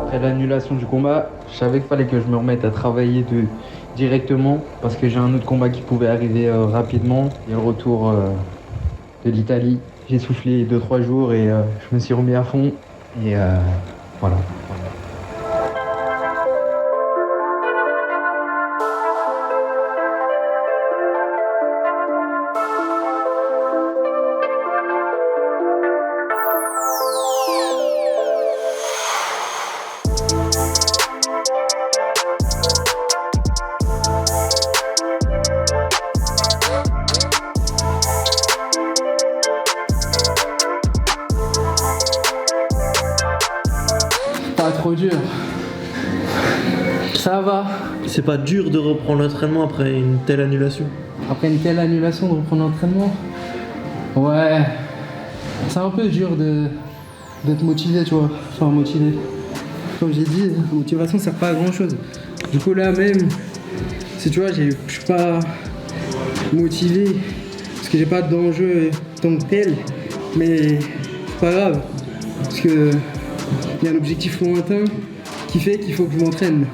Après l'annulation du combat, je savais qu'il fallait que je me remette à travailler directement parce que j'ai un autre combat qui pouvait arriver rapidement. Et le retour de l'Italie. J'ai soufflé 2-3 jours et je me suis remis à fond. Et voilà. Pas trop dur. Ça va. C'est pas dur de reprendre l'entraînement après une telle annulation? Après une telle annulation, de reprendre l'entraînement, ouais, c'est un peu dur d'être motivé, tu vois. Enfin, motivé. Comme j'ai dit, la motivation sert pas à grand chose. Du coup, là même, si tu vois, je suis pas motivé parce que j'ai pas d'enjeu tant que tel, mais c'est pas grave. Parce que il y a un objectif lointain qui fait qu'il faut que je m'entraîne,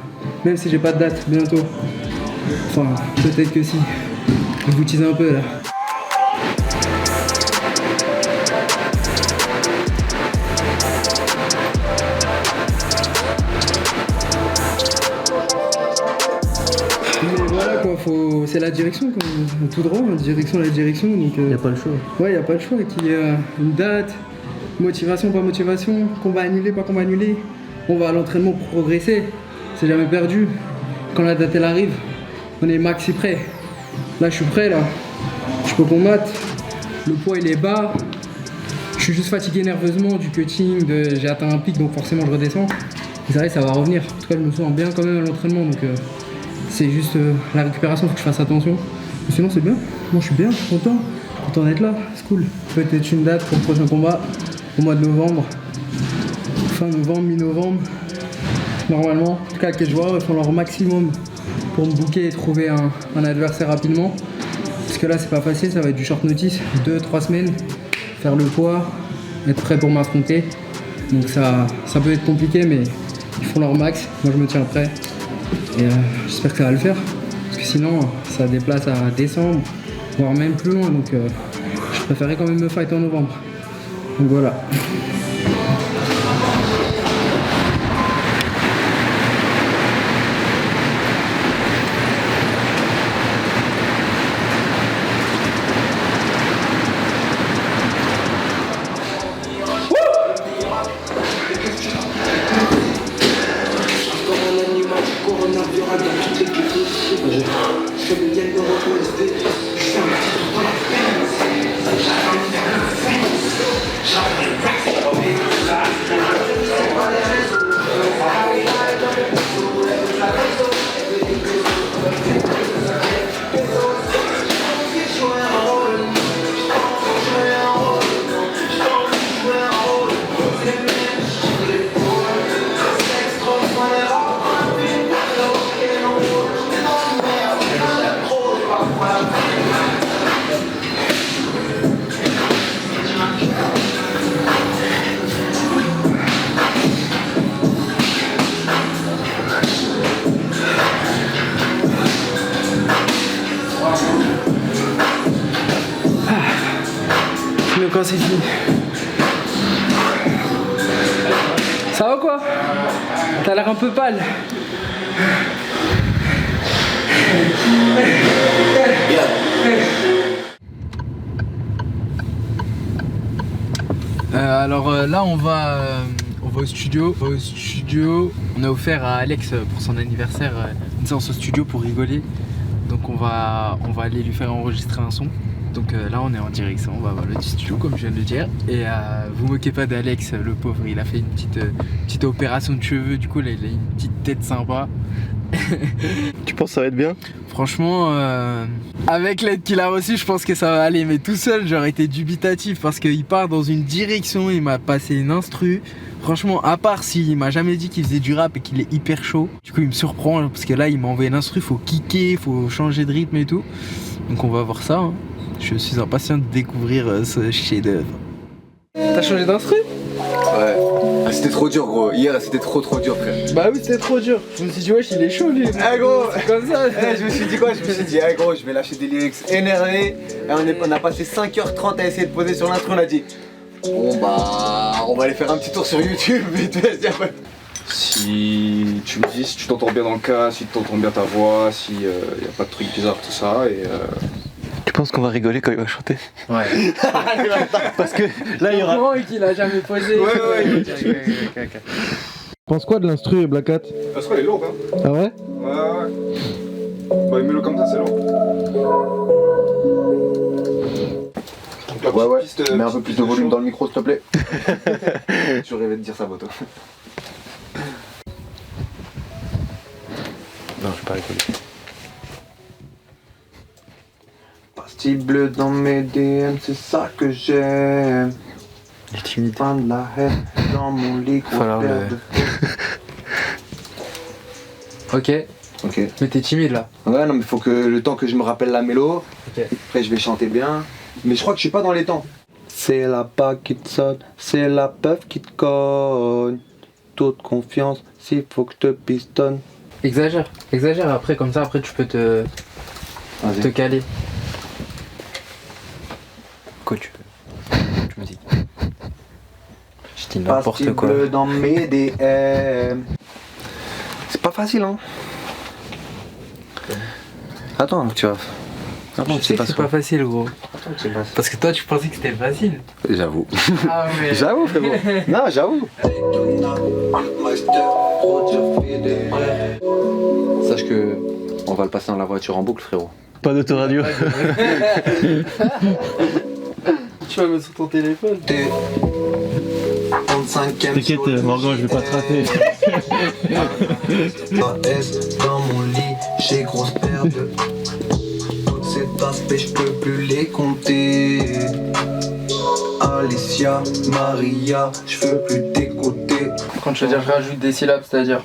même si j'ai pas de date bientôt. Enfin, peut-être que si. Je vous tease un peu là. Mais voilà quoi, c'est la direction quoi. Tout droit, la direction. Donc, Y a pas le choix. ouais, y a pas le choix. Qu'il y ait une date, motivation, pas motivation, combat annulé, pas combat annulé. On va à l'entraînement pour progresser. C'est jamais perdu. Quand la date elle arrive, on est maxi prêt. Là, je suis prêt là. Je peux combattre. Le poids il est bas. Je suis juste fatigué nerveusement du cutting. J'ai atteint un pic donc forcément je redescends. Mais ça va, ça va revenir. En tout cas, je me sens bien quand même à l'entraînement donc c'est juste la récupération, faut que je fasse attention. Mais sinon, c'est bien. Moi, je suis bien, je suis content d'être là. C'est cool. Peut-être une date pour le prochain combat au mois de novembre. Fin novembre, mi-novembre. Normalement, en tout cas, que je vois, ils font leur maximum pour me booker et trouver un adversaire rapidement. Parce que là, c'est pas facile, ça va être du short notice, 2-3 semaines, faire le poids, être prêt pour m'affronter. Donc ça peut être compliqué, mais ils font leur max. Moi, je me tiens prêt. Et j'espère que ça va le faire. Parce que sinon, ça déplace à décembre, voire même plus loin. Donc je préférais quand même me fight en novembre. Donc voilà. Quand c'est fini. Ça va quoi? T'as l'air un peu pâle. Là on va au studio. On a offert à Alex pour son anniversaire une séance au studio pour rigoler. Donc on va aller lui faire enregistrer un son. Donc là on est en direction, on va voir le studio comme je viens de le dire. Et vous moquez pas d'Alex, le pauvre, il a fait une petite opération de cheveux, du coup là, il a une petite tête sympa. Tu penses que ça va être bien? Franchement, avec l'aide qu'il a reçue, je pense que ça va aller. Mais tout seul, j'aurais été dubitatif parce qu'il part dans une direction, il m'a passé une instru. Franchement, à part s'il m'a jamais dit qu'il faisait du rap et qu'il est hyper chaud. Du coup, il me surprend parce que là, il m'a envoyé une instru, faut kicker, faut changer de rythme et tout. Donc on va voir ça. Hein. Je suis impatient de découvrir ce chef-d'œuvre. T'as changé d'instru? Ouais. c'était trop dur, gros. Hier, c'était trop dur, frère. Bah oui, c'était trop dur. Je me suis dit, wesh, il est chaud lui. Eh, gros. C'est comme ça. Je me suis dit quoi? Je me suis dit, eh, gros, je vais lâcher des lyrics énervés. Et on a passé 5h30 à essayer de poser sur l'instru. On a dit, bon bah, on va aller faire un petit tour sur YouTube. Vite fait, Si tu me dis si tu t'entends bien dans le casque, si tu entends bien ta voix, si y a pas de trucs bizarres, tout ça. Et Tu penses qu'on va rigoler quand il va chanter? Ouais. Parce que là, il y aura. Courant et qu'il a jamais posé. Ouais. Ok. Pense quoi de l'instru, Black Hat? parce qu'elle est lourde, hein. Ah ouais? Ouais. Bah, mets-le comme ça, c'est lourd. Donc, la Ouais. petite piste, Mets un peu plus de volume chant. dans le micro, s'il te plaît. Tu rêvais de dire ça, Boto. Non, je vais pas rigoler. Pastille bleue dans mes DM, c'est ça que j'aime. Il est timide. Fin de la haine dans mon lit. Falloir le- Ok, Ok. mais t'es timide là. Ouais, non, mais faut que le temps que je me rappelle la mélo. Ok. Après, je vais chanter bien. Mais je crois que je suis pas dans les temps. C'est la PA qui te sonne, c'est la peuf qui te cogne. Toute confiance, s'il faut que je te pistonne. Exagère après, comme ça, après tu peux te Vas-y. caler. Quoi tu veux? Tu me dis. Je dis n'importe Pastille quoi. bleue dans mes DM. C'est pas facile, hein. Attends, tu vois. Attends, Je sais que c'est pas facile, gros. Parce que toi, tu pensais que c'était facile. J'avoue. Ah ouais. J'avoue, frérot. Non, j'avoue. Sache que on va le passer dans la voiture en boucle, frérot. Pas d'autoradio. Tu vas mettre sur ton téléphone. 35e. T'inquiète, Morgan, je vais pas te rater. AS dans mon lit, j'ai grosse paire de. Toutes ces aspects, je peux plus les compter. Alicia, Maria, je veux plus t'écouter. Quand tu veux dire rajoute des syllabes, c'est-à-dire.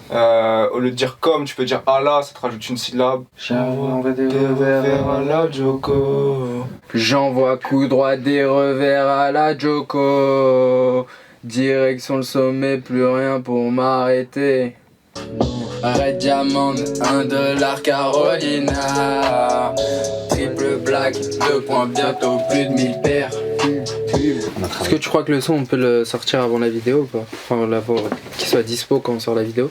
Au lieu de dire comme, tu peux dire Allah, ça te rajoute une syllabe. J'envoie des revers à la Joko. J'envoie coup droit des revers à la Joko. Direction le sommet, plus rien pour m'arrêter. Red Diamond, $1 Carolina. Triple black, 2 points bientôt, plus de 1000 paires. Est-ce que tu crois que le son on peut le sortir avant la vidéo ou pas? Enfin qu'il soit dispo quand on sort la vidéo.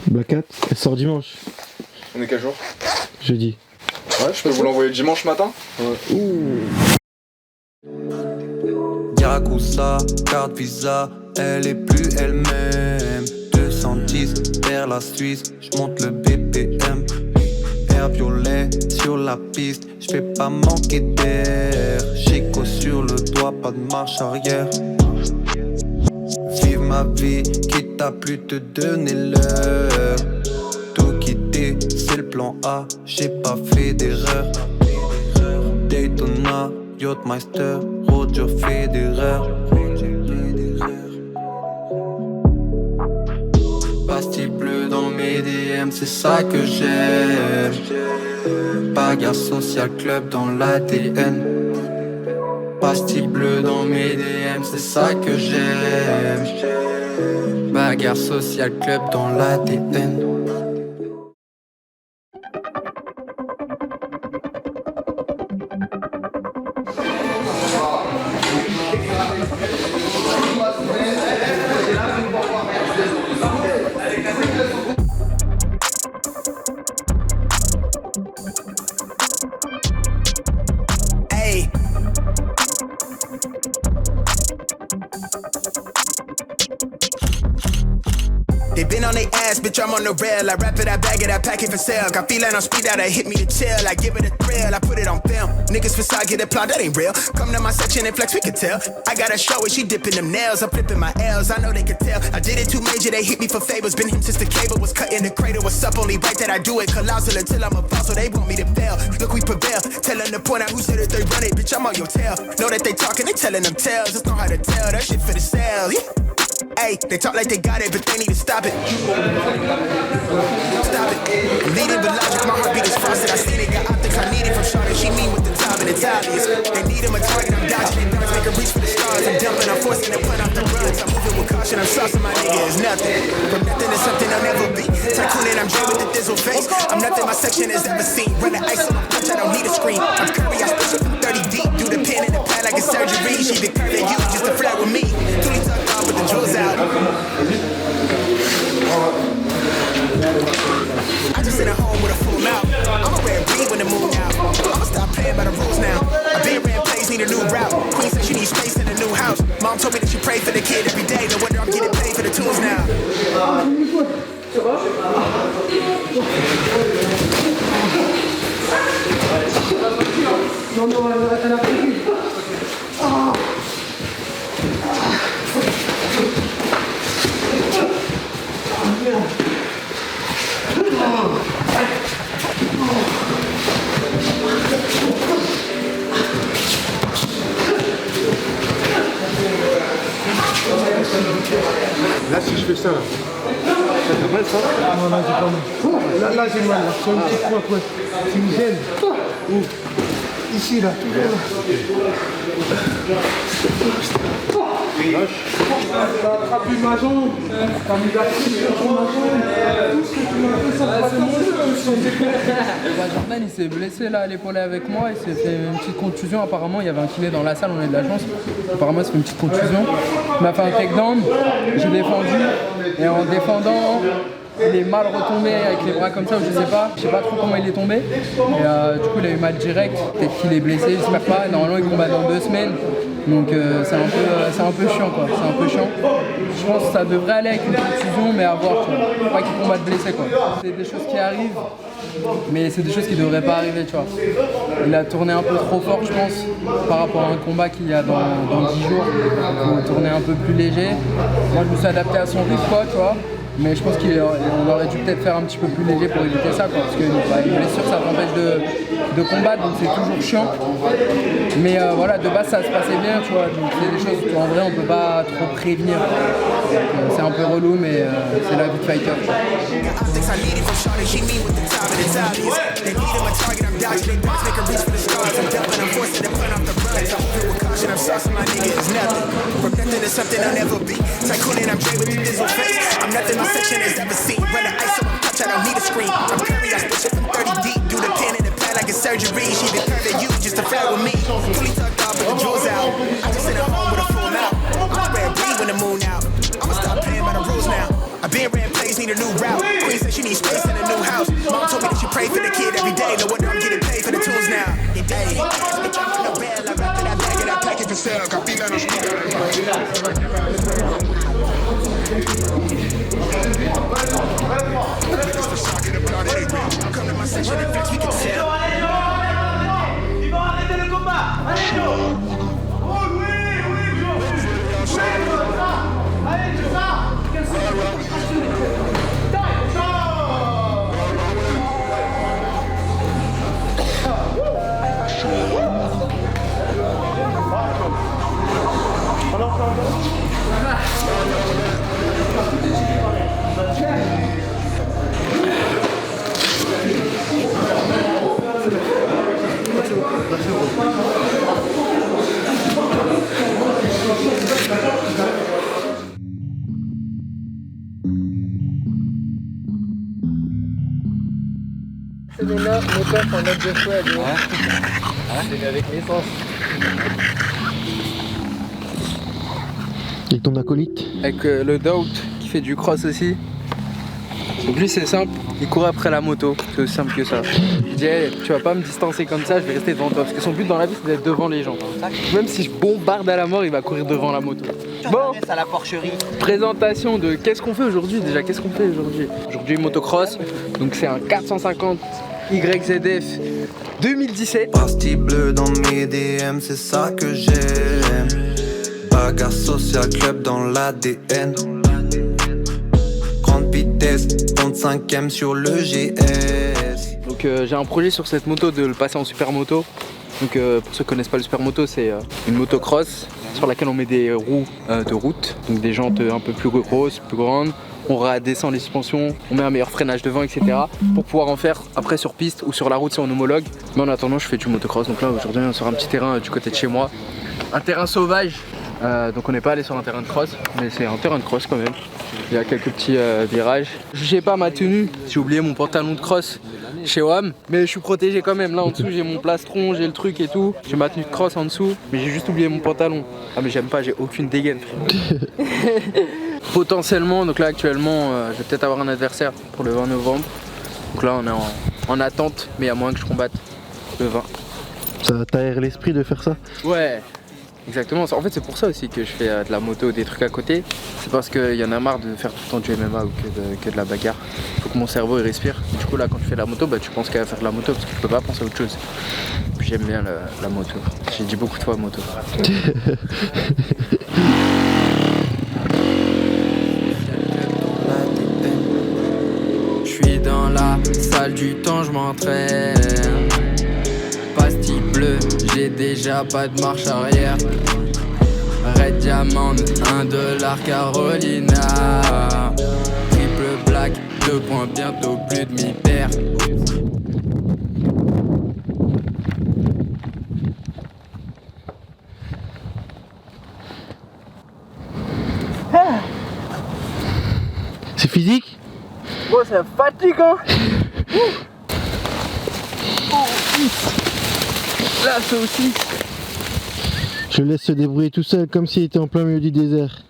Black Hat, elle sort dimanche, On est quel jour? jeudi. Ouais, je peux vous l'envoyer dimanche matin. Yakuza, carte Visa, elle est plus elle-même. 210 vers la Suisse, j'monte le BPM. Air violet sur la piste, j'fais pas manquer d'air. Chico sur le doigt, pas de marche arrière. Vive ma vie, quitte à plus te donner l'heure. Tout quitter, c'est le plan A, j'ai pas fait d'erreur. Daytona, Yachtmeister, Roger Federer. Pastille bleue dans mes DM, c'est ça que j'aime. Bagarre social club dans l'ADN. Pastille bleue dans mes DM, c'est ça que j'aime. Bagarre social club dans l'ADN. Hey. They been on their ass, bitch, I'm on the rail. I wrap it, I bag it, I pack it for sale. Got feeling on speed out, they hit me to chill. I give it a thrill, I put it on film. Niggas facade, get applaud, that ain't real. Come to my section and flex, we can tell. I got a show where she dipping them nails. I'm flipping my L's, I know they can tell. I did it too major, they hit me for favors. Been him since the cable was cut in the cradle. What's up, only right that I do it. Colossal until I'm a boss, so they want me to fail. Look, we prevail. Tell them to point out who said that they run it. Bitch, I'm on your tail. Know that they talking, they telling them tales. Just know how to tell, that shit for the sale. Yeah. Hey, they talk like they got it, but they need to stop it. Stop it. I'm leading with logic, my heartbeat is frosted. I seen it, got optics, I need it from Charlotte. She mean with the top and Italians. They need him a target, I'm dodging it. Darts make her reach for the stars. I'm dumping, I'm forcing to put off the runs. I'm moving with caution, I'm saucing my nigga is nothing. From nothing to something I'll never be. Tycoon and I'm Dre with the Dizzle face. I'm nothing my section has ever seen. Run the ice on my punch, I don't need a screen. I'm Curry, I push it from 30 deep. Do the pin in the pad like a surgery. She the curve at you just to flirt with me. Tootie tucked off with the jewels out. I just sit at home with a full mouth. I'ma wear a breathe when the moon out. I'ma stop playing by the rules now. I've been ran plays, need a new route. Queen said she needs space in a new house. Mom told me that she pray for the kid every day. No wonder I'm getting paid for the tools now. Elle a pris. Là, si je fais ça, là, ça fait mal, ça? Non, là, j'ai pas mal. Là, j'ai mal, là. Sur une petite pointe, ouais. C'est une gêne. Où? Ici, là. T'as attrapé ma jambe. T'as mis la prise sur ma jambe. Tout ce que tu m'as fait, ça va Jordan, il s'est blessé là à l'épaule avec moi. Il s'est fait une petite contusion. Apparemment, il y avait un kiné dans la salle. On a de la chance. Apparemment, il s'est fait une petite contusion. Il m'a fait un takedown. J'ai défendu. Et en défendant, il est mal retombé avec les bras comme ça, je sais pas trop comment il est tombé. Et du coup il a eu mal direct, peut-être qu'il est blessé, j'espère pas. Normalement il combat dans 2 semaines. Donc c'est un peu chiant quoi, c'est un peu chiant. Je pense que ça devrait aller avec une contusion mais à voir, tu vois. Faut pas qu'il combatte blessé quoi. C'est des choses qui arrivent, mais c'est des choses qui devraient pas arriver, tu vois. Il a tourné un peu trop fort je pense, par rapport à un combat qu'il y a dans 10 jours. Il a tourné un peu plus léger. Moi je me suis adapté à son rythme quoi, tu vois. Mais je pense qu'on aurait dû peut-être faire un petit peu plus léger pour éviter ça quoi, parce qu'une blessure ça t'empêche de combattre, donc c'est toujours chiant. Mais voilà, de base ça se passait bien, tu vois, donc c'est des choses en vrai on peut pas trop prévenir. C'est un peu relou mais c'est la vie de fighter. My section has ever seen. Run the ice on my punch, I don't need a screen. I'm Curry, I push it from 30 deep. Do the pin in the pad like a surgery. She the curve at you just to flirt with me. Fully tucked off with the jewels out. I just sit at home with a full mouth. I'ma wear a breathe when the moon out. I'ma stop playing by the rules now. I've been ran plays, need a new route. Queen said she needs space in a new house. Mom told me that she pray for the kid every day. No wonder I'm getting paid for the tools now. Bitch, I'm on the rail. I wrap it, I bag it, I pack it for sale. Capila no speak. Come to my section and flex, we can sell. Ils vont arrêter le combat. Allez, Joe. Oui, Joe. Allez, C'est des notes, mes pères en note de fouet, c'est avec l'essence. Et ton acolyte? Avec le Doubt qui fait du cross aussi. Donc lui c'est simple, il court après la moto, c'est aussi simple que ça. Il dit hey, tu vas pas me distancer comme ça, je vais rester devant toi. Parce que son but dans la vie c'est d'être devant les gens. Même si je bombarde à la mort, il va courir devant la moto. Bon, à la porcherie. Présentation de qu'est-ce qu'on fait aujourd'hui déjà, qu'est-ce qu'on fait aujourd'hui? Aujourd'hui motocross, donc c'est un 450 YZF 2017. Partie bleue dans mes DM, c'est ça que j'aime. Bagarre social club dans l'ADN. Grande vitesse, 35ème sur le GS. Donc j'ai un projet sur cette moto de le passer en supermoto. Donc pour ceux qui connaissent pas le supermoto, c'est une motocross sur laquelle on met des roues de route, donc des jantes un peu plus grosses, plus grandes. On redescend les suspensions, on met un meilleur freinage devant, etc. pour pouvoir en faire après sur piste ou sur la route si on homologue. Mais en attendant, je fais du motocross. Donc là aujourd'hui on est sur un petit terrain du côté de chez moi. Un terrain sauvage Donc on n'est pas allé sur un terrain de cross, mais c'est un terrain de cross quand même. Il y a quelques petits virages. J'ai pas ma tenue, j'ai oublié mon pantalon de cross chez WAM, mais je suis protégé quand même. Là en dessous j'ai mon plastron, j'ai le truc et tout. J'ai ma tenue de cross en dessous, mais j'ai juste oublié mon pantalon. Ah mais j'aime pas, j'ai aucune dégaine. Potentiellement, donc là actuellement, je vais peut-être avoir un adversaire pour le 20 novembre. Donc là on est en attente, mais il y a moyen que je combatte le 20. Ça t'aère l'esprit de faire ça? Ouais, exactement. En fait, c'est pour ça aussi que je fais de la moto, des trucs à côté. C'est parce qu'il y en a marre de faire tout le temps du MMA ou que de la bagarre. Faut que mon cerveau il respire. Du coup, là, quand tu fais de la moto, bah, tu penses qu'à faire de la moto parce que tu peux pas penser à autre chose. Puis j'aime bien la moto. J'ai dit beaucoup de fois moto. Je suis dans la salle du temps, je m'entraîne. Pastille bleue, j'ai déjà pas de marche arrière. Red Diamond, $1 Carolina. Triple black, 2 points, bientôt plus de mi-paire. C'est physique? Bon, c'est fatigant. Là, c'est aussi. Je le laisse se débrouiller tout seul comme s'il était en plein milieu du désert.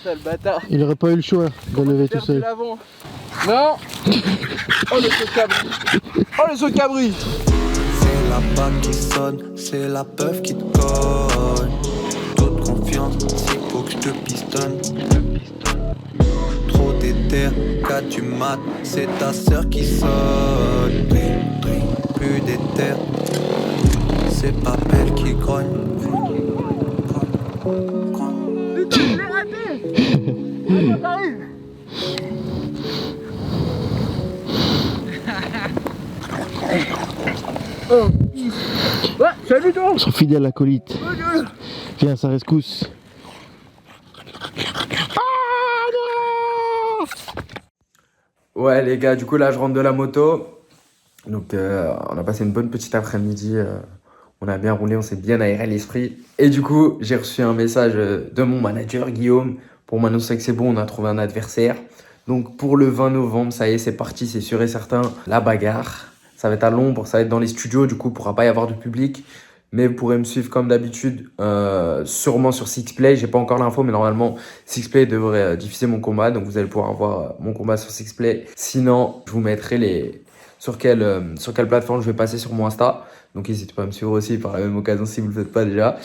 Sale bâtard. Il aurait pas eu le choix de lever tout seul. Non. Oh le saut de cabri. Oh le saut de cabri. C'est la bague qui sonne, c'est la peuf qui te colle. Toute confiance, s'il faut que je te pistonne. Trop déter, 4 du mat, c'est ta sœur qui sonne. Plus déter, c'est pas elle qui grogne. Ouais, salut toi. Son fidèle acolyte. Viens, ça rescousse. Ouais les gars, du coup là je rentre de la moto. Donc on a passé une bonne petite après-midi. On a bien roulé, on s'est bien aéré l'esprit. Et du coup, j'ai reçu un message de mon manager Guillaume pour m'annoncer que c'est bon, on a trouvé un adversaire. Donc pour le 20 novembre, ça y est, c'est parti, c'est sûr et certain. La bagarre, ça va être à l'ombre, ça va être dans les studios, du coup, il ne pourra pas y avoir de public. Mais vous pourrez me suivre comme d'habitude, sûrement sur Sixplay. J'ai pas encore l'info, mais normalement, Sixplay devrait diffuser mon combat. Donc vous allez pouvoir voir mon combat sur Sixplay. Sinon, je vous mettrai sur quelle plateforme je vais passer sur mon Insta. Donc n'hésitez pas à me suivre aussi par la même occasion si vous ne le faites pas déjà.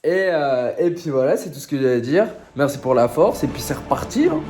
Et puis voilà, c'est tout ce que j'allais dire. Merci pour la force et puis c'est reparti. Hein.